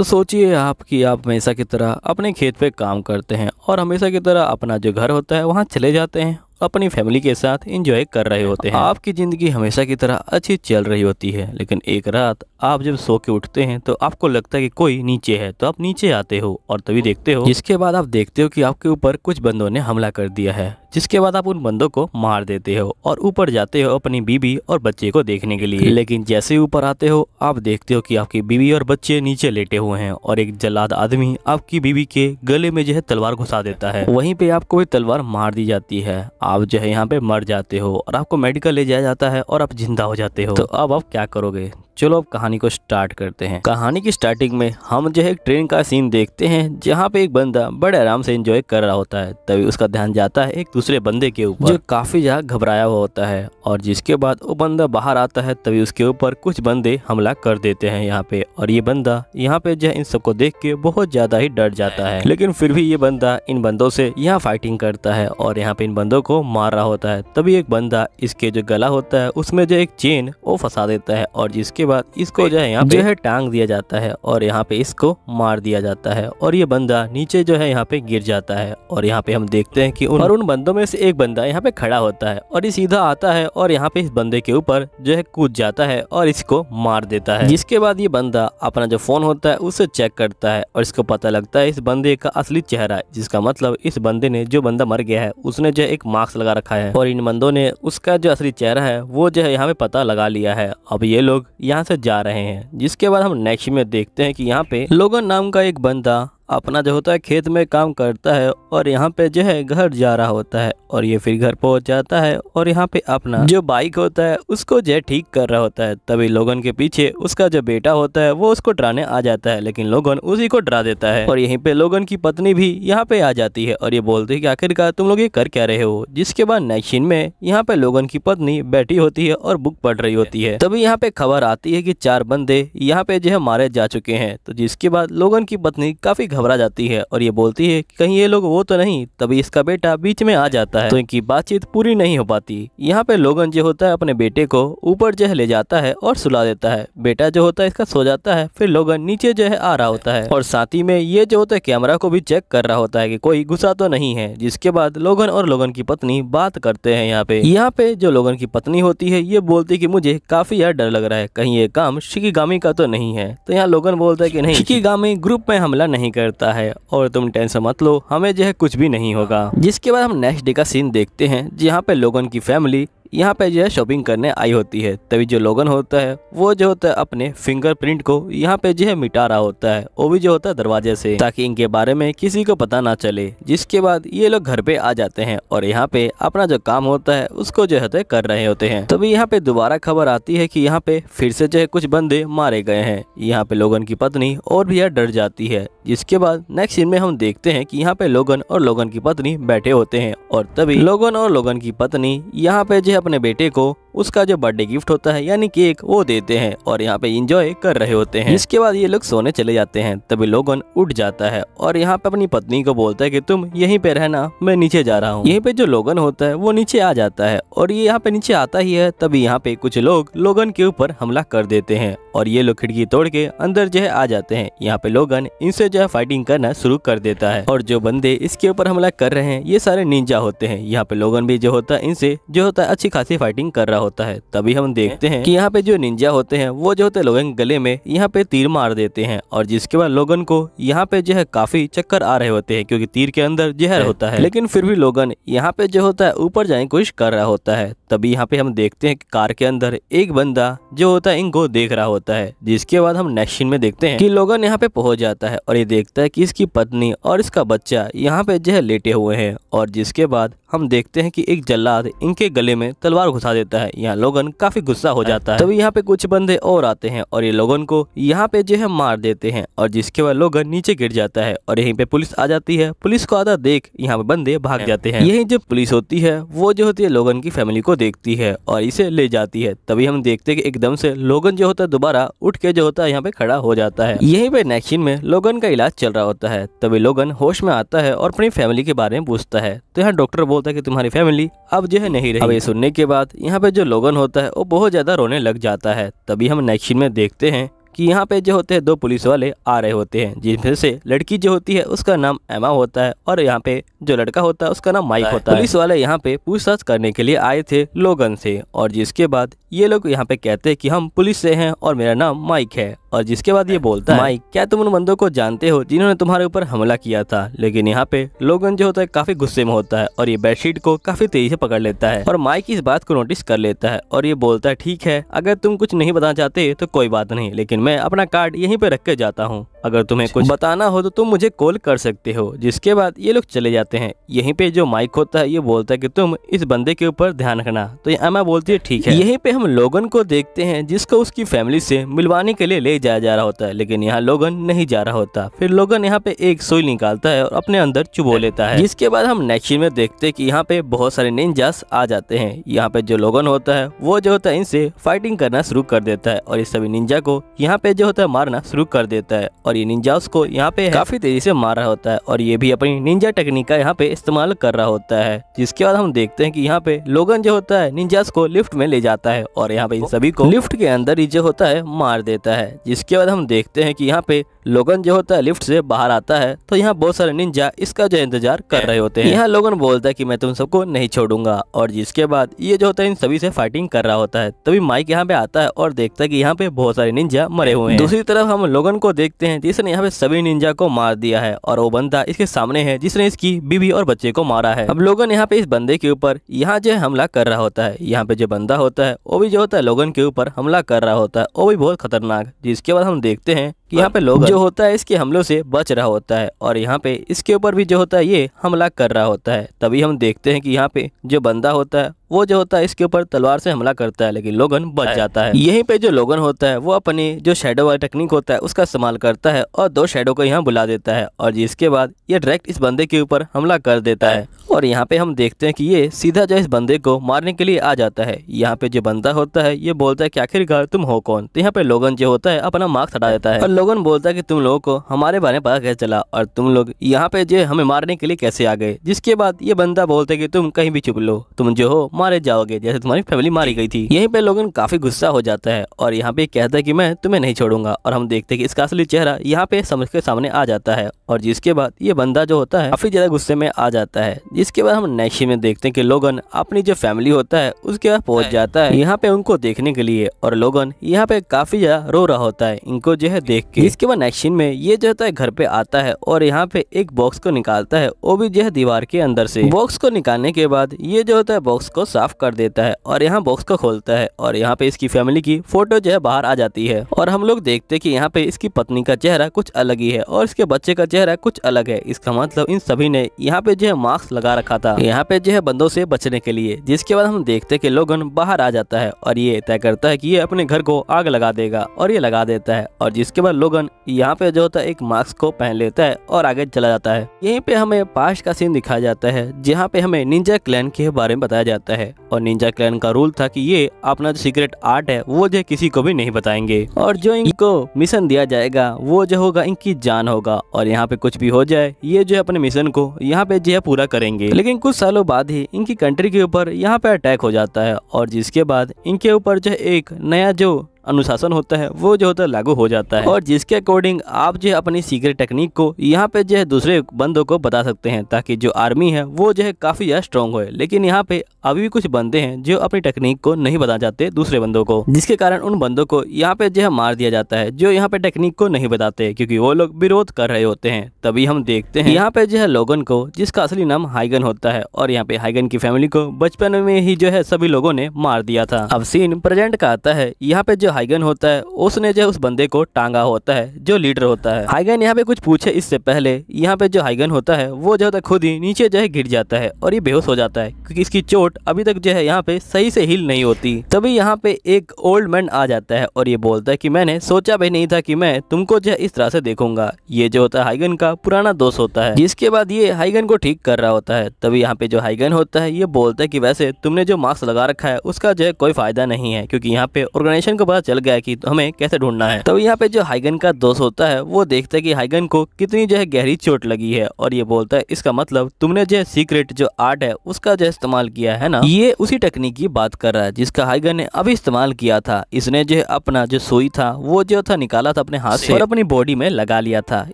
तो सोचिए आप कि आप हमेशा की तरह अपने खेत पे काम करते हैं और हमेशा की तरह अपना जो घर होता है वहाँ चले जाते हैं, अपनी फैमिली के साथ एंजॉय कर रहे होते हैं। आपकी ज़िंदगी हमेशा की तरह अच्छी चल रही होती है, लेकिन एक रात आप जब सो के उठते हैं तो आपको लगता है कि कोई नीचे है, तो आप नीचे आते हो और तभी देखते हो, जिसके बाद आप देखते हो कि आपके ऊपर कुछ बंदों ने हमला कर दिया है। जिसके बाद आप उन बंदों को मार देते हो और ऊपर जाते हो अपनी बीवी और बच्चे को देखने के लिए। लेकिन जैसे ही ऊपर आते हो आप देखते हो कि आपकी बीवी और बच्चे नीचे लेटे हुए हैं और एक जल्लाद आदमी आपकी बीवी के गले में जो है तलवार घुसा देता है। वहीं पे आपको भी तलवार मार दी जाती है, आप जो है यहाँ पे मर जाते हो और आपको मेडिकल ले जाया जाता है और आप जिंदा हो जाते हो। तो अब आप क्या करोगे? चलो अब कहानी को स्टार्ट करते हैं। कहानी की स्टार्टिंग में हम जो है एक ट्रेन का सीन देखते हैं, जहाँ पे एक बंदा बड़े आराम से एंजॉय कर रहा होता है। तभी उसका ध्यान जाता है एक दूसरे बंदे के ऊपर, जो काफी ज्यादा घबराया हुआ होता है। और जिसके बाद वो बंदा बाहर आता है, तभी उसके ऊपर कुछ बंदे हमला कर देते हैं यहाँ पे। और ये बंदा यहाँ पे जो है इन सबको देख के बहुत ज्यादा ही डर जाता है, लेकिन फिर भी ये बंदा इन बंदों से यहाँ फाइटिंग करता है और यहाँ पे इन बंदों को मार रहा होता है। तभी एक बंदा इसके जो गला होता है उसमें जो एक चेन वो फंसा देता है और जिसके बाद इसको जो है यहाँ पे जो है टांग दिया जाता है और यहाँ पे इसको मार दिया जाता है और ये बंदा नीचे जो है यहाँ पे गिर जाता है। और यहाँ पे हम देखते हैं कि उन बंदों में से एक बंदा यहाँ पे खड़ा होता है और ये सीधा आता है और यहाँ पे इस बंदे के ऊपर जो है कूद जाता है और इसको मार देता है। जिसके बाद ये बंदा अपना जो फोन होता है उसे चेक करता है और इसको पता लगता है इस बंदे का असली चेहरा है, जिसका मतलब इस बंदे ने, जो बंदा मर गया है, उसने जो है एक मास्क लगा रखा है और इन बंदों ने उसका जो असली चेहरा है वो जो है यहाँ पे पता लगा लिया है। अब ये लोग यहाँ से जा रहे हैं। जिसके बाद हम नेक्स्ट में देखते हैं कि यहाँ पे लोगन नाम का एक बंदा अपना जो होता है खेत में काम करता है और यहाँ पे जो है घर जा रहा होता है और ये फिर घर पहुंच जाता है और यहाँ पे अपना जो बाइक होता है उसको जो है ठीक कर रहा होता है। तभी लोगन के पीछे उसका जो बेटा होता है वो उसको डराने आ जाता है, लेकिन लोगन उसी को डरा देता है। और यहीं पे लोगन की पत्नी भी यहाँ पे आ जाती है और ये बोलती है कि आखिरकार तुम लोग ये कर क्या रहे हो। जिसके बाद नेक्स्ट सीन में यहाँ पे लोगन की पत्नी बैठी होती है और बुक पढ़ रही होती है। तभी यहाँ पे खबर आती है कि 4 बंदे यहाँ पे जो है मारे जा चुके हैं। तो जिसके बाद लोगन की पत्नी काफी घबरा जाती है और ये बोलती है कि कहीं ये लोग वो तो नहीं। तभी इसका बेटा बीच में आ जाता है तो इनकी बातचीत पूरी नहीं हो पाती। यहाँ पे लोगन जो होता है अपने बेटे को ऊपर जो है ले जाता है और सुला देता है। बेटा जो होता है इसका सो जाता है। फिर लोगन नीचे जो है आ रहा होता है और साथ ही में ये जो होता है कैमरा को भी चेक कर रहा होता है कि कोई घुसा तो नहीं है। जिसके बाद लोगन और लोगन की पत्नी बात करते हैं। यहाँ पे जो लोगन की पत्नी होती है ये बोलती है कि मुझे काफी यार डर लग रहा है, कहीं ये काम शिकीगामी का तो नहीं है। तो यहाँ लोगन बोलता है कि नहीं, शिकीगामी ग्रुप में हमला नहीं करता है और तुम टेंशन मत लो, हमें जो है कुछ भी नहीं होगा। जिसके बाद हम नेक्स्ट डे का सीन देखते हैं, जहाँ पे लोगन की फैमिली यहाँ पे जो है शॉपिंग करने आई होती है। तभी जो लोगन होता है वो जो होता है अपने फिंगरप्रिंट को यहाँ पे जो है मिटा रहा होता है, वो भी जो होता है दरवाजे से, ताकि इनके बारे में किसी को पता ना चले। जिसके बाद ये लोग घर पे आ जाते हैं और यहाँ पे अपना जो काम होता है उसको जो है कर रहे होते हैं। तभी यहाँ पे दोबारा खबर आती है कि यहाँ पे फिर से जो है कुछ बंदे मारे गए हैं। यहाँ पे लोगन की पत्नी और भी यार डर जाती है। जिसके बाद नेक्स्ट सीन में हम देखते हैं कि यहाँ पे लोगन और लोगन की पत्नी बैठे होते हैं और तभी लोगन और लोगन की पत्नी यहाँ पे जो अपने बेटे को उसका जो बर्थडे गिफ्ट होता है यानी केक वो देते हैं और यहाँ पे एंजॉय कर रहे होते हैं। इसके बाद ये लोग सोने चले जाते हैं। तभी लोगन उठ जाता है और यहाँ पे अपनी पत्नी को बोलता है कि तुम यहीं पे रहना, मैं नीचे जा रहा हूँ। यहीं पे जो लोगन होता है वो नीचे आ जाता है और ये यहाँ पे नीचे आता ही है। तभी यहाँ पे कुछ लोग लोगन के ऊपर हमला कर देते हैं और ये लोग खिड़की तोड़ के अंदर जो है आ जाते हैं। यहाँ पे लोगन इनसे जो है फाइटिंग करना शुरू कर देता है और जो बंदे इसके ऊपर हमला कर रहे हैं ये सारे निंजा होते हैं। यहाँ पे लोगन भी जो होता है इनसे जो होता है अच्छी खासी फाइटिंग कर रहा होता है। तभी हम देखते हैं कि यहाँ पे जो निंजा होते हैं वो जो होते हैं लोगन गले में यहाँ पे तीर मार देते हैं और जिसके बाद लोगन को यहाँ पे जो है काफी चक्कर आ रहे होते हैं, क्योंकि तीर के अंदर जहर होता है। लेकिन फिर भी लोगन यहाँ पे जो होता है ऊपर जाने की कोशिश कर रहा होता है। तभी यहाँ पे हम देखते हैं कि कार के अंदर एक बंदा जो होता है इनको देख रहा होता है। जिसके बाद हम नेक्स्ट सीन में देखते हैं कि लोगन यहाँ पे पहुंच जाता है और ये देखता है कि इसकी पत्नी और इसका बच्चा यहाँ पे जो है लेटे हुए हैं और जिसके बाद हम देखते हैं कि एक जल्लाद इनके गले में तलवार घुसा देता है। यहाँ लोगन काफी गुस्सा हो जाता है। तभी यहाँ पे कुछ बंदे और आते हैं और ये लोगन को यहाँ पे जो है मार देते हैं और जिसके बाद लोगन नीचे गिर जाता है और यहीं पे पुलिस आ जाती है। पुलिस को आधा देख यहाँ पे बंदे भाग जाते हैं। यही जो पुलिस होती है वो जो होती है लोगन की फैमिली को देखती है और इसे ले जाती है। तभी हम देखते हैं कि एकदम से लोगन जो होता है दोबारा उठ के जो होता है यहाँ पे खड़ा हो जाता है। यहीं पे नेक्स्ट सीन में लोगन का इलाज चल रहा होता है। तभी लोगन होश में आता है और अपनी फैमिली के बारे में पूछता है। तो यहाँ डॉक्टर बोलता है कि तुम्हारी फैमिली अब जो है नहीं रही। अब ये सुनने के बाद यहाँ पे जो लोगन होता है वो बहुत ज्यादा रोने लग जाता है। तभी हम नेक्स्ट सीन में देखते हैं कि यहाँ पे जो होते हैं दो पुलिस वाले आ रहे होते हैं, जिनमें से लड़की जो होती है उसका नाम एमा होता है और यहाँ पे जो लड़का होता है उसका नाम माइक होता है। पुलिस वाले यहाँ पे पूछताछ करने के लिए आए थे लोगन से, और जिसके बाद ये लोग यहाँ पे कहते हैं कि हम पुलिस से हैं और मेरा नाम माइक है। और जिसके बाद ये बोलता है, माइक क्या तुम उन बंदों को जानते हो जिन्होंने तुम्हारे ऊपर हमला किया था? लेकिन यहाँ पे लोगन जो होता है काफी गुस्से में होता है और ये बेडशीट को काफी तेजी से पकड़ लेता है, और माइक इस बात को नोटिस कर लेता है और ये बोलता है, ठीक है, अगर तुम कुछ नहीं बताना चाहते तो कोई बात नहीं, लेकिन मैं अपना कार्ड यहीं पे रख के जाता हूँ, अगर तुम्हें कुछ बताना हो तो तुम मुझे कॉल कर सकते हो। जिसके बाद ये लोग चले जाते हैं। यहीं पे जो माइक होता है ये बोलता है कि तुम इस बंदे के ऊपर ध्यान रखना, तो एमा बोलती है ठीक है। यहीं पे हम लोगन को देखते हैं जिसको उसकी फैमिली से मिलवाने के लिए ले जाया जा रहा होता है, लेकिन यहाँ लोगन नहीं जा रहा होता। फिर लोगन यहाँ पे एक सुई निकालता है और अपने अंदर चुबो लेता है। जिसके बाद हम नेक्स्ट सीन में देखते हैं कि यहाँ पे बहुत सारे निंजास आ जाते हैं। यहाँ पे जो लोगन होता है वो जो होता है इनसे फाइटिंग करना शुरू कर देता है और इस सभी निंजा को यहाँ पे जो होता है मारना शुरू कर देता है, और ये निंजास को यहाँ पे काफी तेजी से मार रहा होता है और ये भी अपनी निंजा टेक्निक का यहाँ पे इस्तेमाल कर रहा होता है। जिसके बाद हम देखते हैं कि यहाँ पे लोगन जो होता है निंजास को लिफ्ट में ले जाता है और यहाँ पे इन सभी को लिफ्ट के अंदर ही जो होता है मार देता है। जिसके बाद हम देखते हैं कि यहाँ पे लोगन जो होता है लिफ्ट से बाहर आता है, तो यहाँ बहुत सारे निंजा इसका जो इंतजार कर रहे होते हैं। यहाँ लोगन बोलता है कि मैं तुम सबको नहीं छोड़ूंगा, और जिसके बाद ये जो होता है इन सभी से फाइटिंग कर रहा होता है। तभी माइक यहाँ पे आता है और देखता है कि यहाँ पे बहुत सारे निंजा मरे हुए हैं। दूसरी तरफ हम लोगन को देखते हैं जिसने यहाँ पे सभी निंजा को मार दिया है, और वो बंदा इसके सामने है जिसने इसकी बीवी और बच्चे को मारा है। अब लोगन यहाँ पे इस बंदे के ऊपर यहाँ जो हमला कर रहा होता है। यहाँ पे जो बंदा होता है वो भी जो होता है लोगन के ऊपर हमला कर रहा होता है, वो भी बहुत खतरनाक। जिसके बाद हम देखते हैं कि यहाँ पे लोग जो होता है इसके हमलों से बच रहा होता है और यहाँ पे इसके ऊपर भी जो होता है ये हमला कर रहा होता है। तभी हम देखते हैं कि यहाँ पे जो बंदा होता है वो जो होता है इसके ऊपर तलवार से हमला करता है, लेकिन लोगन बच जाता है। यहीं पे जो लोगन होता है वो अपनी जो शैडो वाला टेक्निक होता है उसका इस्तेमाल करता है और दो शैडो को यहाँ बुला देता है, और जिसके बाद ये डायरेक्ट इस बंदे के ऊपर हमला कर देता है। और यहाँ पे हम देखते हैं कि ये सीधा जो इस बंदे को मारने के लिए आ जाता है। यहाँ पे जो बंदा होता है ये बोलता है कि आखिरकार तुम हो कौन? तो यहाँ पे लोगन जो होता है अपना मास्क हटा देता है और लोगन बोलता है कि तुम लोगों को हमारे बारे में पता कैसे चला और तुम लोग यहाँ पे जो हमें मारने के लिए कैसे आ गए? जिसके बाद ये बंदा बोलता है कि तुम कहीं भी छुप लो, तुम जो हो मारे जाओगे जैसे तुम्हारी फैमिली मारी गई थी। यहीं पे लोगन काफी गुस्सा हो जाता है और यहाँ पे कहता है कि मैं तुम्हें नहीं छोड़ूंगा, और हम देखते हैं कि इसका असली चेहरा यहाँ पे समझ के सामने आ जाता है, और जिसके बाद ये बंदा जो होता है काफी ज्यादा गुस्से में आ जाता है। जिसके बाद हम नेक्स्ट सीन में देखते हैं कि लोगन अपनी जो फैमिली होता है उसके पास पहुंच जाता है यहाँ पे उनको देखने के लिए, और लोगन यहाँ पे काफी ज्यादा रो रहा होता है इनको जो है देख के। इसके बाद नेक्स्ट सीन में ये जो होता है घर पे आता है और यहाँ पे एक बॉक्स को निकालता है, वो भी जो है दीवार के अंदर से। बॉक्स को निकालने के बाद ये जो होता है बॉक्स को साफ कर देता है और यहाँ बॉक्स को खोलता है और यहाँ पे इसकी फैमिली की फोटो जो है बाहर आ जाती है, और हम लोग देखते हैं कि यहाँ पे इसकी पत्नी का चेहरा कुछ अलग ही है और इसके बच्चे का चेहरा कुछ अलग है। इसका मतलब इन सभी ने यहाँ पे जो है मास्क लगा रखा था यहाँ पे जो है बंदों से बचने के लिए। जिसके बाद हम देखते हैं कि लोगन बाहर आ जाता है और ये तय करता है कि ये अपने घर को आग लगा देगा, और ये लगा देता है। और जिसके बाद लोगन यहाँ पे जो होता है एक मास्क को पहन लेता है और आगे चला जाता है। यहीं पे हमें पास्ट का सीन दिखाया जाता है जहाँ पे हमें निंजा क्लैन के बारे में बताया जाता है, और निंजा क्लैन का रूल था कि ये अपना जो सीक्रेट आर्ट है वो जो किसी को भी नहीं बताएंगे, और जो इनको मिशन दिया जाएगा वो जो होगा इनकी जान होगा, और यहाँ पे कुछ भी हो जाए ये जो है अपने मिशन को यहाँ पे जो है पूरा करेंगे। लेकिन कुछ सालों बाद ही इनकी कंट्री के ऊपर यहाँ पे अटैक हो जाता है, और जिसके बाद इनके ऊपर जो एक नया जो अनुशासन होता है वो जो होता है लागू हो जाता है, और जिसके अकॉर्डिंग आप जो है अपनी सीक्रेट टेक्निक को यहाँ पे जो है दूसरे बंदों को बता सकते हैं, ताकि जो आर्मी है वो जो है काफी ज्यादा स्ट्रॉन्ग हो। लेकिन यहाँ पे अभी भी कुछ बंदे हैं जो अपनी टेक्निक को नहीं बता जाते दूसरे बंदों को, जिसके कारण उन बंदों को यहाँ पे जो है मार दिया जाता है जो यहाँ पे टेक्निक को नहीं बताते, क्योंकि वो लोग विरोध कर रहे होते हैं। तभी हम देखते हैं यहाँ पे जो है लोगन को, जिसका असली नाम हाइगन होता है, और यहाँ पे हाइगन की फैमिली को बचपन में ही जो है सभी लोगों ने मार दिया था। अब सीन प्रेजेंट का आता है। यहाँ पे जो हाइगन होता है उसने जो उस बंदे को टांगा होता है जो लीडर होता है। हाइगन यहाँ पे कुछ पूछे इससे पहले यहाँ पे जो हाइगन होता है वो जो होता है खुद ही नीचे जो है गिर जाता है और ये बेहोश हो जाता है, क्योंकि इसकी चोट अभी तक जो है यहाँ पे सही से हील नहीं होती। तभी यहाँ पे एक ओल्ड मैन आ जाता है और ये बोलता है कि मैंने सोचा भी नहीं था कि मैं तुमको जो है इस तरह से देखूंगा। ये जो होता है हाइगन का पुराना दोस्त होता है, जिसके बाद ये हाइगन को ठीक कर रहा होता है। तभी यहाँ पे जो हाइगन होता है ये बोलता है कि वैसे तुमने जो मास्क लगा रखा है उसका जो है कोई फायदा नहीं है, क्योंकि यहाँ पे ऑर्गेनाइजेशन को पता पता चल गया कि हमें कैसे ढूंढना है। तो यहाँ पे जो हाइगन का दोस्त होता है वो देखता है कि हाइगन को कितनी जो है गहरी चोट लगी है और ये बोलता है इसका मतलब तुमने जो है सीक्रेट जो आर्ट है उसका जो इस्तेमाल किया है ना। ये उसी टेक्निक की बात कर रहा है जिसका हाइगन ने अभी इस्तेमाल किया था। इसने जो अपना जो सुई था वो जो था निकाला था अपने हाथ से और अपनी बॉडी में लगा लिया था।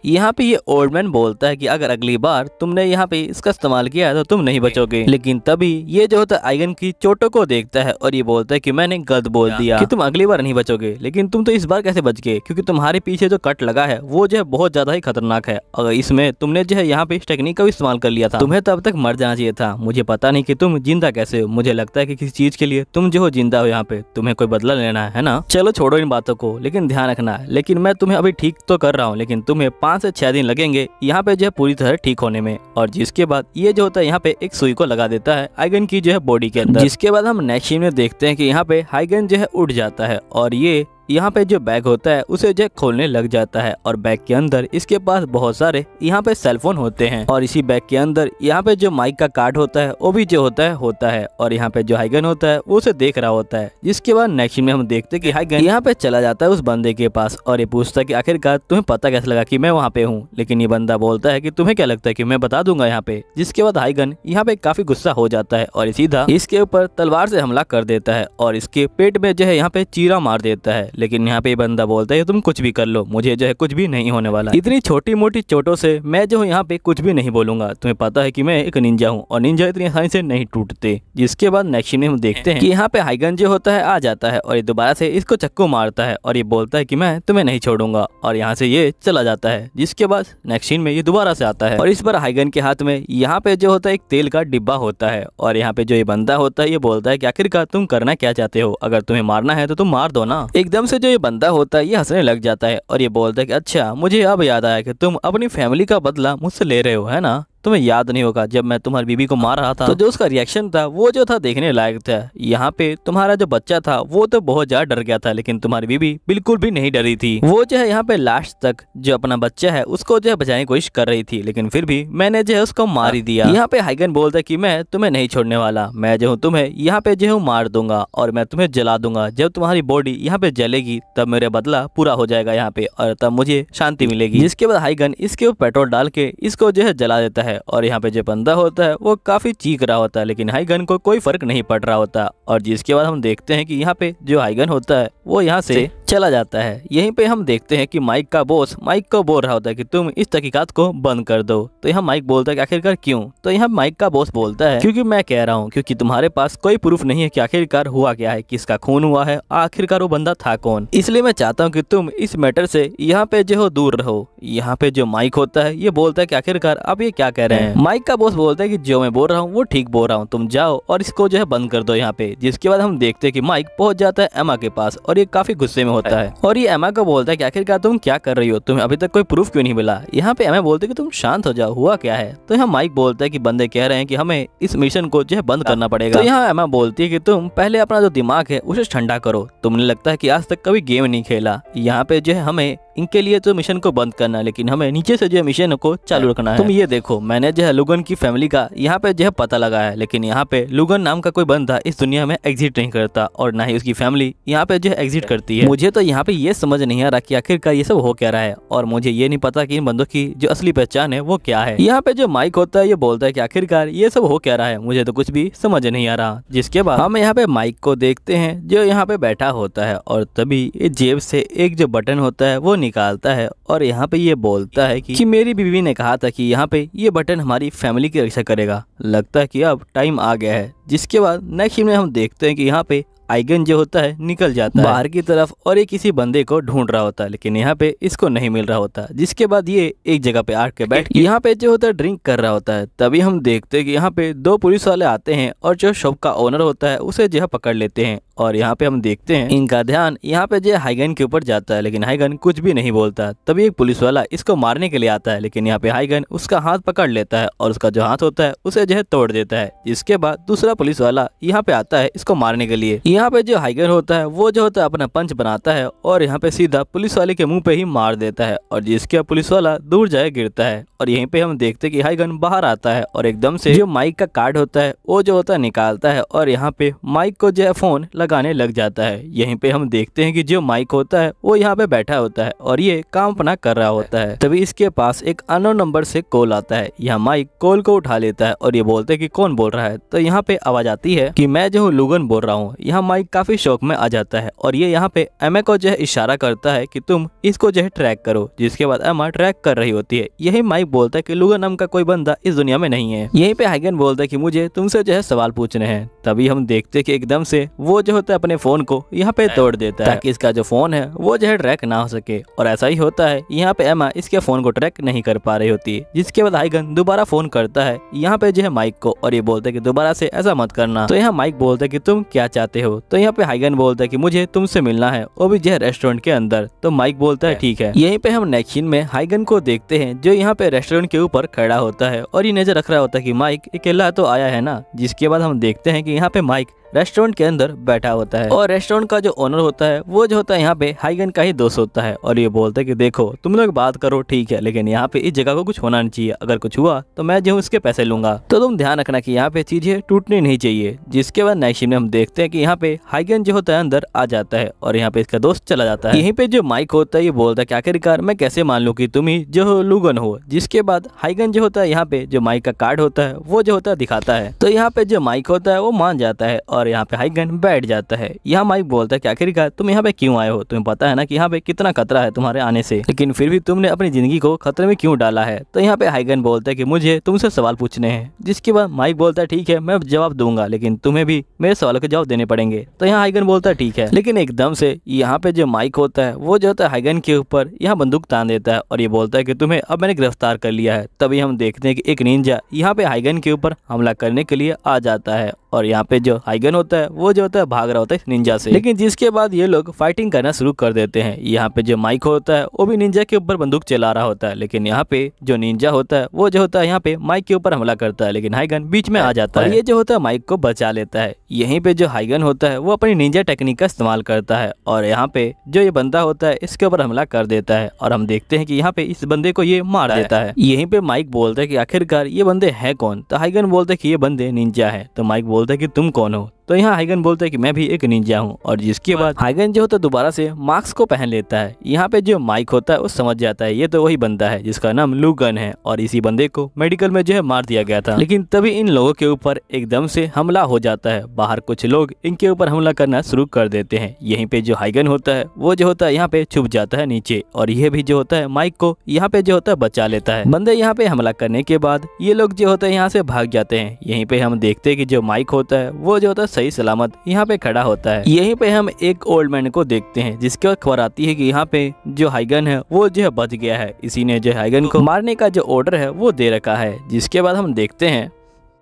यहाँ पे ये ओल्ड मैन बोलता है कि अगर अगली बार तुमने यहाँ पे इसका इस्तेमाल किया तो तुम नहीं बचोगे। लेकिन तभी ये जो होता है हाइगन की चोटों को देखता है और ये बोलता है कि मैंने गलत बोल दिया कि तुम अगली बार नहीं बचोगे, लेकिन तुम तो इस बार कैसे बच गए, क्योंकि तुम्हारे पीछे जो कट लगा है वो जो है बहुत ज्यादा ही खतरनाक है। अगर इसमें तुमने जो है यहाँ पे इस टेक्निक का भी इस्तेमाल कर लिया था, तुम्हें तब तक मर जाना चाहिए था। मुझे पता नहीं कि तुम जिंदा कैसे हो। मुझे लगता है कि किसी चीज के लिए तुम जो हो जिंदा हो, यहाँ पे तुम्हें कोई बदला लेना है ना। चलो छोड़ो इन बातों को, लेकिन ध्यान रखना। लेकिन मैं तुम्हें अभी ठीक तो कर रहा हूँ, लेकिन तुम्हें 5 से 6 दिन लगेंगे यहाँ पे जो है पूरी तरह ठीक होने में। और जिसके बाद ये जो होता है यहाँ पे एक सुई को लगा देता है हाइगन की जो है बॉडी के अंदर। जिसके बाद हम नेक्स्ट सीन में देखते हैं कि यहाँ पे हाइगन जो है उठ जाता है और ये यहाँ पे जो बैग होता है उसे जो खोलने लग जाता है और बैग के अंदर इसके पास बहुत सारे यहाँ पे सेलफोन होते हैं और इसी बैग के अंदर यहाँ पे जो माइक का कार्ड होता है वो भी जो होता है और यहाँ पे जो हाइगन होता है वो उसे देख रहा होता है। जिसके बाद नेक्स्ट में हम देखते हैं कि हाइगन यहाँ पे चला जाता है उस बंदे के पास और ये पूछता है कि आखिरकार तुम्हें पता कैसे लगा कि मैं वहाँ पे हूँ। लेकिन ये बंदा बोलता है कि तुम्हें क्या लगता है कि मैं बता दूंगा यहाँ पे। जिसके बाद हाइगन यहाँ पे काफी गुस्सा हो जाता है और सीधा इसके ऊपर तलवार से हमला कर देता है और इसके पेट में जो है यहाँ पे चीरा मार देता है। लेकिन यहाँ पे बंदा बोलता है तुम कुछ भी कर लो, मुझे जो है कुछ भी नहीं होने वाला। इतनी छोटी मोटी चोटों से मैं जो यहाँ पे कुछ भी नहीं बोलूंगा। तुम्हें पता है कि मैं एक निंजा हूँ और निंजा इतनी आसानी से नहीं टूटते। जिसके बाद नेक्स्ट में हम देखते हैं कि यहाँ पे हाइगन जो होता है आ जाता है और ये दोबारा से इसको चक्कू मारता है और ये बोलता है कि मैं तुम्हें नहीं छोड़ूंगा और यहाँ से ये चला जाता है। जिसके बाद नेक्स्ट सीन में ये दोबारा से आता है और इस बार हाइगन के हाथ में यहाँ पे जो होता है एक तेल का डिब्बा होता है और यहाँ पे जो ये बंदा होता है ये बोलता है कि आखिरकार तुम करना क्या चाहते हो, अगर तुम्हें मारना है तो तुम मार दो ना। एकदम से जो ये बंदा होता है ये हंसने लग जाता है और ये बोलता है कि अच्छा मुझे अब याद आया कि तुम अपनी फैमिली का बदला मुझसे ले रहे हो, है ना। तुम्हें याद नहीं होगा जब मैं तुम्हारी बीबी को मार रहा था तो जो उसका रिएक्शन था वो जो था देखने लायक था। यहाँ पे तुम्हारा जो बच्चा था वो तो बहुत ज्यादा डर गया था, लेकिन तुम्हारी बीबी बिल्कुल भी नहीं डरी थी। वो जो है यहाँ पे लास्ट तक जो अपना बच्चा है उसको जो है बचाने की कोशिश कर रही थी, लेकिन फिर भी मैंने जो है उसको मार ही दिया। यहाँ पे हाइगन बोलता है कि मैं तुम्हें नहीं छोड़ने वाला, मैं जो हूँ तुम्हें यहाँ पे जो हूँ मार दूंगा और मैं तुम्हें जला दूंगा। जब तुम्हारी बॉडी यहाँ पे जलेगी तब मेरा बदला पूरा हो जाएगा यहाँ पे और तब मुझे शांति मिलेगी। जिसके बाद हाइगन इसके ऊपर पेट्रोल डाल के इसको जो है जला देता है और यहाँ पे जो बंदा होता है वो काफी चीख रहा होता है, लेकिन हाइगन को कोई फर्क नहीं पड़ रहा होता। और जिसके बाद हम देखते हैं कि यहाँ पे जो हाइगन होता है वो यहाँ से चला जाता है। यहीं पे हम देखते हैं कि माइक का बॉस माइक को बोल रहा होता है कि तुम इस तहकीकात को बंद कर दो। तो यहाँ माइक बोलता है कि आखिरकार क्यों। तो यहाँ माइक का बॉस बोलता है क्योंकि मैं कह रहा हूँ, क्योंकि तुम्हारे पास कोई प्रूफ नहीं है कि आखिरकार हुआ क्या है, किसका खून हुआ है, आखिरकार वो बंदा था कौन। इसलिए मैं चाहता हूँ कि तुम इस मैटर से यहाँ पे जो हो दूर रहो। यहाँ पे जो माइक होता है ये बोलता है कि आखिरकार आप ये क्या कह रहे हैं। माइक का बॉस बोलता है कि जो मैं बोल रहा हूँ वो ठीक बोल रहा हूँ, तुम जाओ और इसको जो है बंद कर दो यहाँ पे। जिसके बाद हम देखते हैं कि माइक पहुंच जाता है एमा के पास और ये काफी गुस्से में होता है और ये एमा को बोलता है कि आखिरकार तुम क्या कर रही हो, तुम्हें अभी तक कोई प्रूफ क्यों नहीं मिला। यहाँ पे एमा बोलते है कि तुम शांत हो जाओ, हुआ क्या है। तो यहाँ माइक बोलता है कि बंदे कह रहे हैं कि हमें इस मिशन को जो है बंद करना पड़ेगा। तो यहाँ एमा बोलती है कि तुम पहले अपना जो दिमाग है उसे ठंडा करो, तुमने लगता है कि आज तक कभी गेम नहीं खेला। यहाँ पे जो है हमें इनके लिए तो मिशन को बंद करना है, लेकिन हमें नीचे से जो है मिशन को चालू रखना है। तुम ये देखो, मैंने जो है लुगन की फैमिली का यहाँ पे जो है पता लगा है, लेकिन यहाँ पे लुगन नाम का कोई बंदा इस दुनिया में एग्जिट नहीं करता और ना ही उसकी फैमिली यहाँ पे जो है एग्जिट करती है। मुझे तो यहाँ पे ये समझ नहीं आ रहा कि आखिरकार ये सब हो क्या रहा है और मुझे ये नहीं पता कि इन बंदों की जो असली पहचान है वो क्या है। यहाँ पे जो माइक होता है ये बोलता है कि आखिरकार ये सब हो क्या रहा है, मुझे तो कुछ भी समझ नहीं आ रहा। जिसके बाद हम यहाँ पे माइक को देखते हैं जो यहाँ पे बैठा होता है और तभी ये जेब से एक जो बटन होता है वो निकालता है और यहाँ पे ये बोलता है कि मेरी बीवी ने कहा था कि यहाँ पे ये बटन हमारी फैमिली की रक्षा करेगा, लगता है कि अब टाइम आ गया है। जिसके बाद नेक्स्ट में हम देखते हैं कि यहाँ पे हाइगन जो होता है निकल जाता है बाहर की तरफ और ये किसी बंदे को ढूंढ रहा होता है, लेकिन यहाँ पे इसको नहीं मिल रहा होता। जिसके बाद ये एक जगह पे आके बैठ यहाँ पे जो होता है ड्रिंक कर रहा होता है। तभी हम देखते हैं कि यहाँ पे 2 पुलिस वाले आते हैं और जो शॉप का ओनर होता है उसे जो है पकड़ लेते हैं और यहाँ पे हम देखते हैं इनका ध्यान यहाँ पे जो हाइगन के ऊपर जाता है, लेकिन हाइगन कुछ भी नहीं बोलता। तभी एक पुलिस वाला इसको मारने के लिए आता है, लेकिन यहाँ पे हाइगन उसका हाथ पकड़ लेता है और उसका जो हाथ होता है उसे जो है तोड़ देता है। जिसके बाद दूसरा पुलिस वाला यहाँ पे आता है इसको मारने के लिए। यहाँ पे जो हाइगन होता है वो जो होता है अपना पंच बनाता है और यहाँ पे सीधा पुलिस वाले के मुंह पे ही मार देता है और जिसके पुलिस वाला दूर जाए गिरता है। और यहीं पे हम देखते कि हाइगन बाहर आता है और एकदम से जो माइक का कार्ड होता है वो जो होता है निकालता है और यहाँ पे माइक को जो है फोन लगाने लग जाता है। यहीं पे हम देखते हैं कि जो माइक होता है वो यहाँ पे बैठा होता है और ये काम अपना कर रहा होता है। तभी इसके पास एक अननोन नंबर से कॉल आता है। यहाँ माइक कॉल को उठा लेता है और ये बोलते हैं कि कौन बोल रहा है। तो यहाँ पे आवाज आती है कि मैं जो हूँ लुगन बोल रहा हूँ। यहाँ माइक काफी शौक में आ जाता है और ये यहाँ पे एमा को जो है इशारा करता है कि तुम इसको जो है ट्रैक करो, जिसके बाद एमा ट्रैक कर रही होती है। यही माइक बोलता है कि लुगन नाम का कोई बंदा इस दुनिया में नहीं है। यहीं पे हाइगन बोलता है कि मुझे तुमसे जो है सवाल पूछने हैं। तभी हम देखते हैं कि एकदम से वो जो होता है अपने फोन को यहाँ पे तोड़ देता है ताकि इसका जो फोन है वो जो है ट्रैक ना हो सके। और ऐसा ही होता है। यहाँ पे एमा इसके फोन को ट्रैक नहीं कर पा रही होती है, जिसके बाद हाइगन दोबारा फोन करता है यहाँ पे जो है माइक को और ये बोलता है कि दोबारा से ऐसा मत करना। तो यहाँ माइक बोलता है कि तुम क्या चाहते हो। तो यहाँ पे हाइगन बोलता है कि मुझे तुमसे मिलना है, वो भी जो है रेस्टोरेंट के अंदर। तो माइक बोलता है ठीक है। यहीं पे हम नेक्स्ट सीन में हाइगन को देखते हैं जो यहाँ पे रेस्टोरेंट के ऊपर खड़ा होता है और ये नजर रख रहा होता है कि माइक अकेला तो आया है ना। जिसके बाद हम देखते हैं कि यहाँ पे माइक रेस्टोरेंट के अंदर बैठा होता है और रेस्टोरेंट का जो ओनर होता है वो जो होता है यहाँ पे हाइगन का ही दोस्त होता है और ये बोलता है कि देखो तुम लोग बात करो ठीक है, लेकिन यहाँ पे इस जगह को कुछ होना नहीं चाहिए। अगर कुछ हुआ तो मैं जो हूँ इसके पैसे लूंगा, तो तुम ध्यान रखना कि यहाँ पे चीजें टूटनी नहीं चाहिए। जिसके बाद नेक्स्ट सीन में हम देखते हैं कि यहाँ पे हाइगन जो होता है अंदर आ जाता है और यहाँ पे इसका दोस्त चला जाता है। यहीं पे जो माइक होता है ये बोलता है कि आखिरकार मैं कैसे मान लूँ कि तुम ही जो हो लुगन हो। जिसके बाद हाइगन जो होता है यहाँ पे जो माइक का कार्ड होता है वो जो होता है दिखाता है। तो यहाँ पे जो माइक होता है वो मान जाता है और यहाँ पे हाइगन बैठ जाता है। यहाँ माइक बोलता है कि आखिरकार तुम यहाँ पे क्यों आए हो, तुम्हें पता है ना कि यहाँ पे कितना खतरा है तुम्हारे आने से, लेकिन फिर भी तुमने अपनी जिंदगी को खतरे में क्यों डाला है। तो यहाँ पे हाइगन बोलता है कि मुझे तुमसे सवाल पूछने हैं। जिसके बाद माइक बोलता है ठीक है मैं जवाब दूंगा, लेकिन तुम्हें भी मेरे सवालों के जवाब देने पड़ेंगे। तो यहाँ हाइगन बोलता है ठीक है, लेकिन एकदम से यहाँ पे जो माइक होता है वो जो होता है हाइगन के ऊपर यहाँ बंदूक तान देता है और ये बोलता है कि तुम्हें अब मैंने गिरफ्तार कर लिया है। तभी हम देखते हैं कि एक निंजा यहाँ पे हाइगन के ऊपर हमला करने के लिए आ जाता है और यहाँ पे जो हाइगन होता है वो जो होता है भाग रहा होता है निंजा से। लेकिन जिसके बाद ये लोग फाइटिंग करना शुरू कर देते हैं। यहाँ पे जो माइक होता है वो भी निंजा के ऊपर बंदूक चला रहा होता है, लेकिन यहाँ पे जो निंजा होता है वो जो होता है यहाँ पे माइक के ऊपर हमला करता है, लेकिन हाइगन बीच में आ जाता है। ये जो होता है माइक को बचा लेता है। यहीं पे जो हाइगन होता है वो अपनी निंजा टेक्निक का इस्तेमाल करता है और यहाँ पे जो ये बंदा होता है इसके ऊपर हमला कर देता है और हम देखते हैं कि यहाँ पे इस बंदे को ये मार देता है। यहीं पे माइक बोलता है कि आखिरकार ये बंदे है कौन। तो हाइगन बोलता है कि ये बंदे निंजा है। तो माइक बोलता है कि तुम कौन हो। तो यहाँ हाइगन बोलता है कि मैं भी एक निंजा हूँ और जिसके बाद हाइगन जो होता है दोबारा से मास्क को पहन लेता है। यहाँ पे जो माइक होता है वो समझ जाता है ये तो वही बंदा है जिसका नाम लुगन है और इसी बंदे को मेडिकल में जो है मार दिया गया था। लेकिन तभी इन लोगों के ऊपर एकदम से हमला हो जाता है। बाहर कुछ लोग इनके ऊपर हमला करना शुरू कर देते हैं। यहीं पे जो हाइगन होता है वो जो होता है यहाँ पे छुप जाता है नीचे और यह भी जो होता है माइक को यहाँ पे जो होता है बचा लेता है। बंदे यहाँ पे हमला करने के बाद ये लोग जो होता है यहाँ से भाग जाते हैं। यहीं पे हम देखते हैं कि जो माइक होता है वो जो होता है सही सलामत यहाँ पे खड़ा होता है। यहीं पे हम एक ओल्ड मैन को देखते हैं जिसके बाद खबर आती है कि यहाँ पे जो हाइगन है वो जो है बच गया है। इसी ने जो हाइगन को मारने का जो ऑर्डर है वो दे रखा है। जिसके बाद हम देखते हैं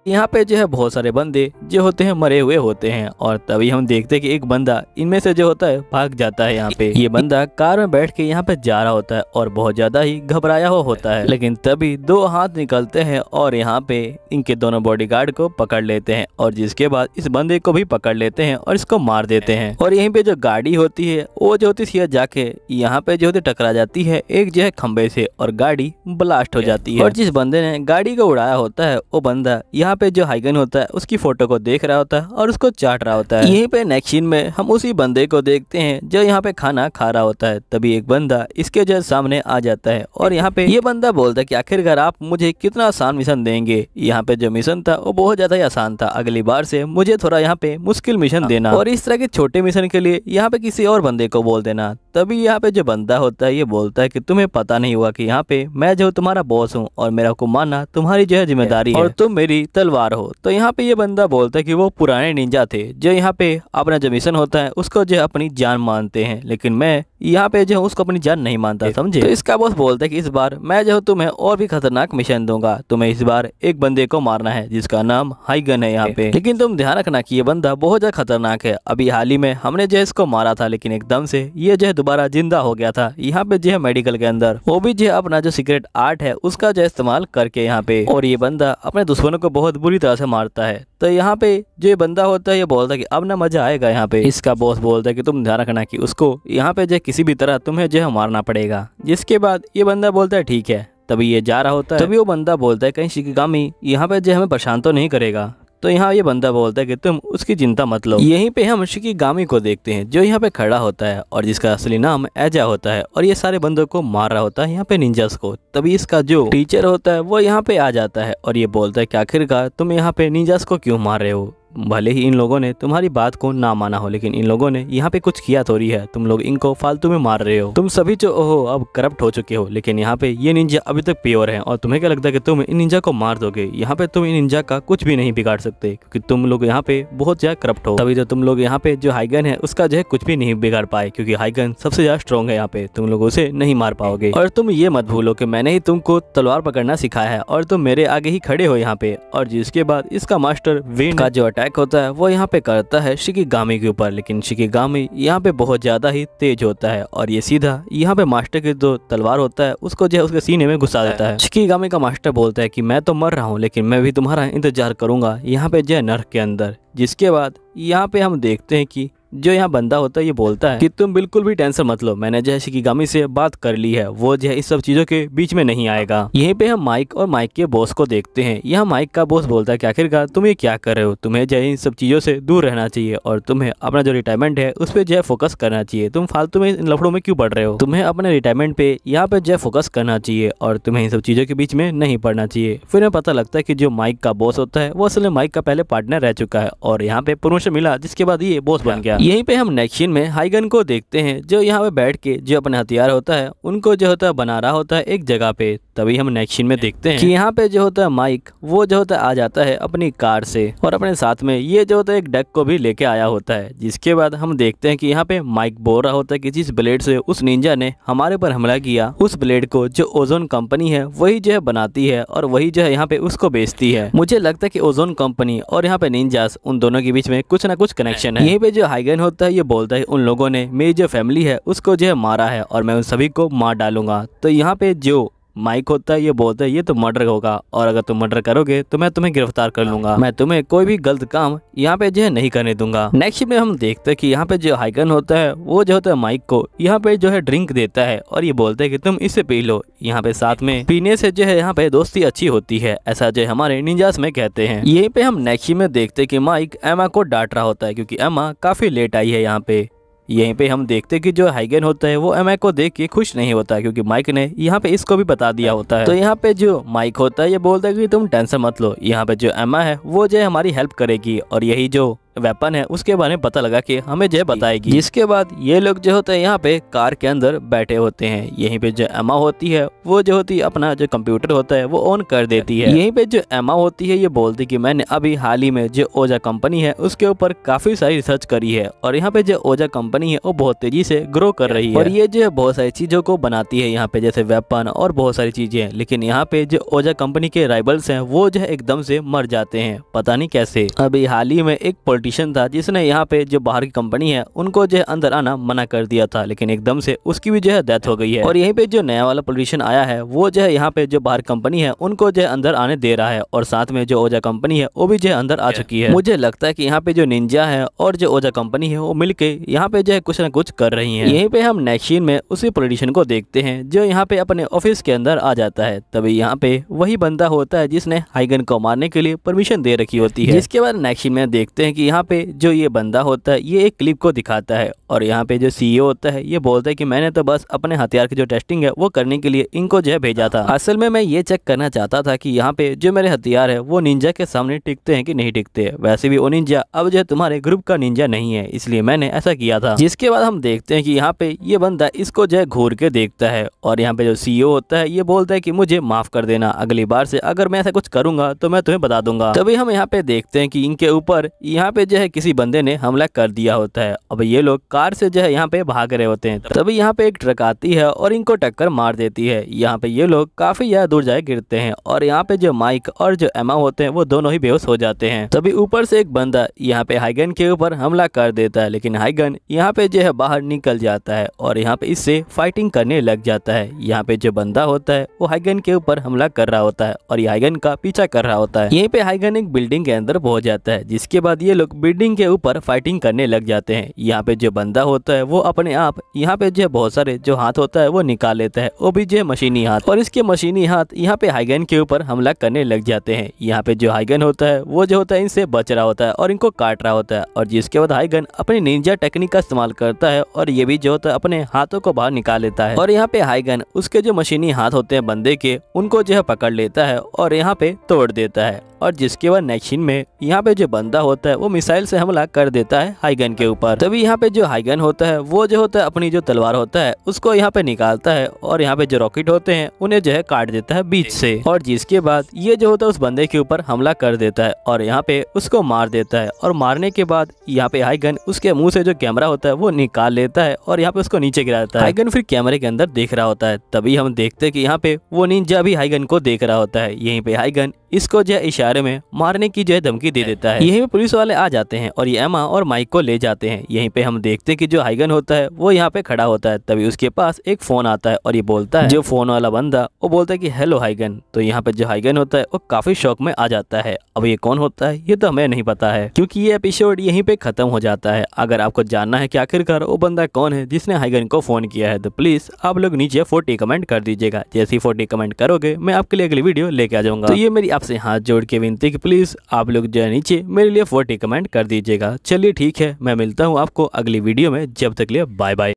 यहाँ पे जो है बहुत सारे बंदे जो होते हैं मरे हुए होते हैं और तभी हम देखते हैं कि एक बंदा इनमें से जो होता है भाग जाता है। यहाँ पे ये बंदा कार में बैठ के यहाँ पे जा रहा होता है और बहुत ज्यादा ही घबराया हुआ होता है। लेकिन तभी दो हाथ निकलते हैं और यहाँ पे इनके दोनों बॉडीगार्ड को पकड़ लेते हैं और जिसके बाद इस बंदे को भी पकड़ लेते हैं और इसको मार देते हैं। और यहीं पे जो गाड़ी होती है वो जो होती है जाके यहाँ पे जो होती टकरा जाती है एक जो है खंबे से और गाड़ी ब्लास्ट हो जाती है। और जिस बंदे ने गाड़ी को उड़ाया होता है वो बंदा यहाँ पे जो हाइगन होता है उसकी फोटो को देख रहा होता है और उसको चाट रहा होता है। यहीं पे नेक्स्ट सीन में हम उसी बंदे को देखते हैं जो यहाँ पे खाना खा रहा होता है। तभी एक बंदा इसके जो सामने आ जाता है और यहाँ पे ये बंदा बोलता है कि आखिरकार आप मुझे कितना आसान मिशन देंगे। यहाँ पे जो मिशन था वो बहुत ज्यादा ही आसान था, अगली बार से मुझे थोड़ा यहाँ पे मुश्किल मिशन देना और इस तरह के छोटे मिशन के लिए यहाँ पे किसी और बंदे को बोल देना। तभी यहाँ पे जो बंदा होता है ये बोलता है कि तुम्हें पता नहीं हुआ कि यहाँ पे मैं जो तुम्हारा बॉस हूँ और मेरा को मानना तुम्हारी जो है जिम्मेदारी है और तुम मेरी तलवार हो। तो यहाँ पे ये बंदा बोलता है कि वो पुराने निंजा थे जो यहाँ पे अपना जो मिशन होता है उसको जो अपनी जान मानते हैं, लेकिन मैं यहाँ पे जो उसको अपनी जान नहीं मानता, समझे। तो इसका बॉस बोलता है कि इस बार मैं जो तुम्हें और भी खतरनाक मिशन दूंगा। तुम्हें इस बार एक बंदे को मारना है जिसका नाम हाइगन है यहाँ पे, लेकिन तुम ध्यान रखना कि ये बंदा बहुत ज्यादा खतरनाक है। अभी हाल ही में हमने जो इसको मारा था लेकिन एकदम से ये जो है दोबारा जिंदा हो गया था यहाँ पे जो है मेडिकल के अंदर, वो भी जो है अपना जो सीक्रेट आर्ट है उसका जो इस्तेमाल करके यहाँ पे। और ये बंदा अपने दुश्मनों को बहुत बुरी तरह से मारता है। तो यहाँ पे जो ये बंदा होता है ये बोलता है कि अब ना मजा आएगा यहाँ पे। इसका बॉस बोलता है कि तुम ध्यान रखना कि उसको यहाँ पे जो किसी भी तरह तुम्हें जो है मारना पड़ेगा। जिसके बाद ये बंदा बोलता है ठीक है। तभी ये जा रहा होता है। तभी वो बंदा बोलता है कहीं शिकिगामी यहाँ पे जो हमें परेशान तो नहीं करेगा। तो यहाँ ये बंदा बोलता है कि तुम उसकी चिंता मत लो। यहीं पे हम शिकिगामी को देखते हैं जो यहाँ पे खड़ा होता है और जिसका असली नाम एजा होता है और ये सारे बंदों को मार रहा होता है यहाँ पे निंजास को। तभी इसका जो टीचर होता है वो यहाँ पे आ जाता है और ये बोलता है कि आखिरकार तुम यहाँ पे निंजास को क्यों मार रहे हो। भले ही इन लोगों ने तुम्हारी बात को ना माना हो, लेकिन इन लोगों ने यहाँ पे कुछ किया थोड़ी है, तुम लोग इनको फालतू में मार रहे हो। तुम सभी जो हो अब करप्ट हो चुके हो, लेकिन यहाँ पे ये निंजा अभी तक प्योर है और तुम्हें क्या लगता है कि तुम इन निंजा को मार दोगे। यहाँ पे तुम इन निंजा का कुछ भी नहीं बिगाड़ सकते क्योंकि तुम लोग यहाँ पे बहुत ज्यादा करप्ट हो। तभी तो तुम लोग यहाँ पे जो हाइगन है उसका जो है कुछ भी नहीं बिगाड़ पाए क्योंकि हाइगन सबसे ज्यादा स्ट्रॉन्ग है। यहाँ पे तुम लोग उसे नहीं मार पाओगे। और तुम ये मत भूलो कि मैंने ही तुमको तलवार पकड़ना सिखाया है और तुम मेरे आगे ही खड़े हो यहाँ पे। और जिसके बाद इसका मास्टर विन का जो अटैक होता है वो यहाँ पे करता है शिकिगामी के ऊपर, लेकिन शिकिगामी यहाँ पे बहुत ज्यादा ही तेज होता है और ये सीधा यहाँ पे मास्टर की जो तलवार होता है उसको जो है उसके सीने में घुसा देता है। शिकिगामी का मास्टर बोलता है कि मैं तो मर रहा हूँ लेकिन मैं भी तुम्हारा इंतजार करूंगा यहाँ पे जो है नर्क के अंदर। जिसके बाद यहाँ पे हम देखते हैं कि जो यहाँ बंदा होता है ये बोलता है कि तुम बिल्कुल भी टेंशन मत लो, मैंने जो है शिकिगामी से बात कर ली है, वो जो है इस सब चीजों के बीच में नहीं आएगा। यहीं पे हम माइक और माइक के बॉस को देखते हैं। यहाँ माइक का बॉस बोलता है कि आखिरकार तुम ये क्या कर रहे हो, तुम्हें जो है इन सब चीजों से दूर रहना चाहिए और तुम्हें अपना जो रिटायरमेंट है उस पर जो है फोकस करना चाहिए। तुम फालतू में इन लफड़ों में क्यों पड़ रहे हो, तुम्हें अपने रिटायरमेंट पे यहाँ पे जो है फोकस करना चाहिए और तुम्हें इन सब चीजों के बीच में नहीं पड़ना चाहिए। फिर हमें पता लगता है कि जो माइक का बॉस होता है वो असल में माइक का पहले पार्टनर रह चुका है और यहाँ पे प्रमोशन मिला जिसके बाद ये बॉस बन गया। यहीं पे हम नेक्स्ट में हाइगन को देखते हैं जो यहाँ पे बैठ के जो अपने हथियार होता है उनको जो होता है बना रहा होता है एक जगह पे। तभी हम नेक्स्ट सीन में देखते हैं कि यहाँ पे जो होता है माइक वो जो होता है आ जाता है अपनी कार से और अपने साथ में ये जो होता है एक डक को भी लेके आया होता है। जिसके बाद हम देखते हैं कि यहाँ पे माइक बोल रहा होता है कि जिस ब्लेड से उस निंजा ने हमारे पर हमला किया उस ब्लेड को जो ओजोन कंपनी है वही जो है बनाती है और वही जो है यहाँ पे उसको बेचती है। मुझे लगता है कि ओजोन कंपनी और यहाँ पे निंजास उन दोनों के बीच में कुछ ना कुछ कनेक्शन है। यहीं पे जो हाइगन होता है ये बोलता है उन लोगों ने मेरी जो फैमिली है उसको जो है मारा है और मैं उन सभी को मार डालूंगा। तो यहाँ पे जो माइक होता है ये बोलता है ये तो मर्डर होगा और अगर तुम मर्डर करोगे तो मैं तुम्हें गिरफ्तार कर लूंगा, मैं तुम्हें कोई भी गलत काम यहाँ पे जो है नहीं करने दूंगा। नेक्स्ट में हम देखते हैं कि यहाँ पे जो हाइगन होता है वो जो होता है माइक को यहाँ पे जो है ड्रिंक देता है और ये बोलता है कि तुम इसे पी लो, यहाँ पे साथ में पीने से जो है यहाँ पे दोस्ती अच्छी होती है, ऐसा जो हमारे निंजास में कहते हैं। यहीं पे हम नेक्स्ट में देखते हैं कि माइक एमा को डांट रहा होता है क्योंकि एमा काफी लेट आई है यहाँ पे। यहीं पे हम देखते हैं कि जो हाइगन होता है वो एमा को देख के खुश नहीं होता क्योंकि माइक ने यहाँ पे इसको भी बता दिया होता है। तो यहाँ पे जो माइक होता है ये बोलता है कि तुम टेंशन मत लो, यहाँ पे जो एमा है वो जो है हमारी हेल्प करेगी और यही जो वेपन है उसके बारे में पता लगा कि हमें जो बताएगी। जिसके बाद ये लोग जो होते हैं यहाँ पे कार के अंदर बैठे होते हैं। यहीं पे जो एमा होती है वो जो होती है अपना जो कंप्यूटर होता है वो ऑन कर देती है। यहीं पे जो एमा होती है ये बोलती कि मैंने अभी हाल ही में जो ओजा कंपनी है उसके ऊपर काफी सारी रिसर्च करी है और यहाँ पे जो ओजा कंपनी है वो बहुत तेजी से ग्रो कर रही है और ये जो है बहुत सारी चीजों को बनाती है यहाँ पे जैसे वेपन और बहुत सारी चीजें। लेकिन यहाँ पे जो ओजा कंपनी के राइवल्स हैं वो जो है एकदम से मर जाते हैं, पता नहीं कैसे। अभी हाल ही में एक था जिसने यहाँ पे जो बाहर की कंपनी है उनको जो है अंदर आना मना कर दिया था, लेकिन एकदम से उसकी भी जो है डेथ हो गई है और यहीं पे जो नया वाला पॉलिटिशियन आया है वो जो है यहाँ पे जो बाहर कंपनी है उनको जो है अंदर आने दे रहा है और साथ में जो ओजा कंपनी है वो भी जो है अंदर आ चुकी है। मुझे लगता है कि यहाँ पे जो निंजा है और जो ओजा कंपनी है वो मिलके यहाँ पे जो है कुछ ना कुछ कर रही है। यहीं पे हम नेक्स्ट सीन में उसी पॉलिटिशियन को देखते हैं जो यहाँ पे अपने ऑफिस के अंदर आ जाता है। तभी यहाँ पे वही बंदा होता है जिसने हाइगन को मारने के लिए परमिशन दे रखी होती है। जिसके बाद नेक्स्ट सीन में देखते हैं कि यहाँ पे जो ये बंदा होता है ये एक क्लिप को दिखाता है और यहाँ पे जो सीईओ होता है ये बोलता है कि मैंने तो बस अपने हथियार की जो टेस्टिंग है वो करने के लिए इनको जो है भेजा था। असल में मैं ये चेक करना चाहता था कि यहाँ पे जो मेरे हथियार है वो निंजा के सामने टिकते हैं कि नहीं टिकते। वैसे भी वो निंजा अब जो है तुम्हारे ग्रुप का निंजा नहीं है, इसलिए मैंने ऐसा किया था। जिसके बाद हम देखते हैं कि यहाँ पे ये बंदा इसको जो है घूर के देखता है और यहाँ पे जो सीईओ होता है ये बोलता है कि मुझे माफ कर देना, अगली बार से अगर मैं ऐसा कुछ करूंगा तो मैं तुम्हें बता दूंगा। तभी हम यहाँ पे देखते हैं कि इनके ऊपर यहाँ पे जो है किसी बंदे ने हमला कर दिया होता है। अब ये लोग कार से जो है यहाँ पे भाग रहे होते हैं। तभी यहाँ पे एक ट्रक आती है और इनको टक्कर मार देती है। यहाँ पे ये लोग काफी ज्यादा दूर जाए गिरते हैं और यहाँ पे जो माइक और जो एमा होते हैं वो दोनों ही बेहोश हो जाते हैं। तभी ऊपर से एक बंदा यहाँ पे हाइगन के ऊपर हमला कर देता है, लेकिन हाइगन यहाँ पे जो है बाहर निकल जाता है और यहाँ पे इससे फाइटिंग करने लग जाता है। यहाँ पे जो बंदा होता है वो हाइगन के ऊपर हमला कर रहा होता है और ये हाइगन का पीछा कर रहा होता है। यहीं पे हाइगन एक बिल्डिंग के अंदर पहुंच जाता है। जिसके बाद ये लोग लोग बिल्डिंग के ऊपर फाइटिंग करने लग जाते हैं। यहाँ पे जो बंदा होता है वो अपने आप यहाँ पे जो बहुत सारे जो हाथ होता है वो निकाल लेता है, वो भी जो मशीनी हाथ, और इसके मशीनी हाथ यहाँ पे हाइगन के ऊपर हमला करने लग जाते हैं। यहाँ पे जो हाइगन होता है वो जो होता है इनसे बच रहा होता है और इनको काट रहा होता है, और जिसके बाद हाइगन अपनी निंजा टेक्निक का इस्तेमाल करता है और ये भी जो होता है अपने हाथों को बाहर निकाल लेता है। और यहाँ पे हाइगन उसके जो मशीनी हाथ होते हैं बंदे के, उनको जो है पकड़ लेता है और यहाँ पे तोड़ देता है। और जिसके बाद नेक्स्ट सीन में यहाँ पे जो बंदा होता है वो मिसाइल से हमला कर देता है हाइगन के ऊपर। तभी यहाँ पे जो हाइगन होता है वो जो होता है अपनी जो तलवार होता है उसको यहाँ पे निकालता है और यहाँ पे जो रॉकेट होते हैं उन्हें जो है काट देता है बीच से, और जिसके बाद ये जो होता है उस बंदे के ऊपर हमला कर देता है और यहाँ पे उसको मार देता है। और मारने के बाद यहाँ पे हाइगन उसके मुंह से जो कैमरा होता है वो निकाल लेता है और यहाँ पे उसको नीचे गिरा देता है। हाइगन फिर कैमरे के अंदर देख रहा होता है, तभी हम देखते हैं कि यहाँ पे वो निंजा भी हाइगन को देख रहा होता है। यहीं पे हाइगन इसको जो इशारे में मारने की जो है धमकी दे देता है। यहीं पे पुलिस वाले आ जाते हैं और ये एमा और माइक को ले जाते हैं। यहीं पे हम देखते हैं कि जो हाइगन होता है वो यहाँ पे खड़ा होता है, तभी उसके पास एक फोन आता है और ये बोलता है, जो फोन वाला बंदा वो बोलता है कि हेलो हाइगन। तो यहाँ पे जो हाइगन होता है वो काफी शौक में आ जाता है। अब ये कौन होता है ये तो हमें नहीं पता है, क्योंकि ये एपिसोड यहीं पे खत्म हो जाता है। अगर आपको जानना है कि आखिरकार वो बंदा कौन है जिसने हाइगन को फोन किया है, तो प्लीज आप लोग नीचे 40 कमेंट कर दीजिएगा। जैसे ही 40 कमेंट करोगे मैं आपके लिए अगली वीडियो लेके आ जाऊंगा। तो ये मेरी आपसे हाथ जोड़ के विनती कि प्लीज आप लोग जो है नीचे मेरे लिए 40 कमेंट कर दीजिएगा। चलिए ठीक है, मैं मिलता हूँ आपको अगली वीडियो में, जब तक लिए बाय बाय।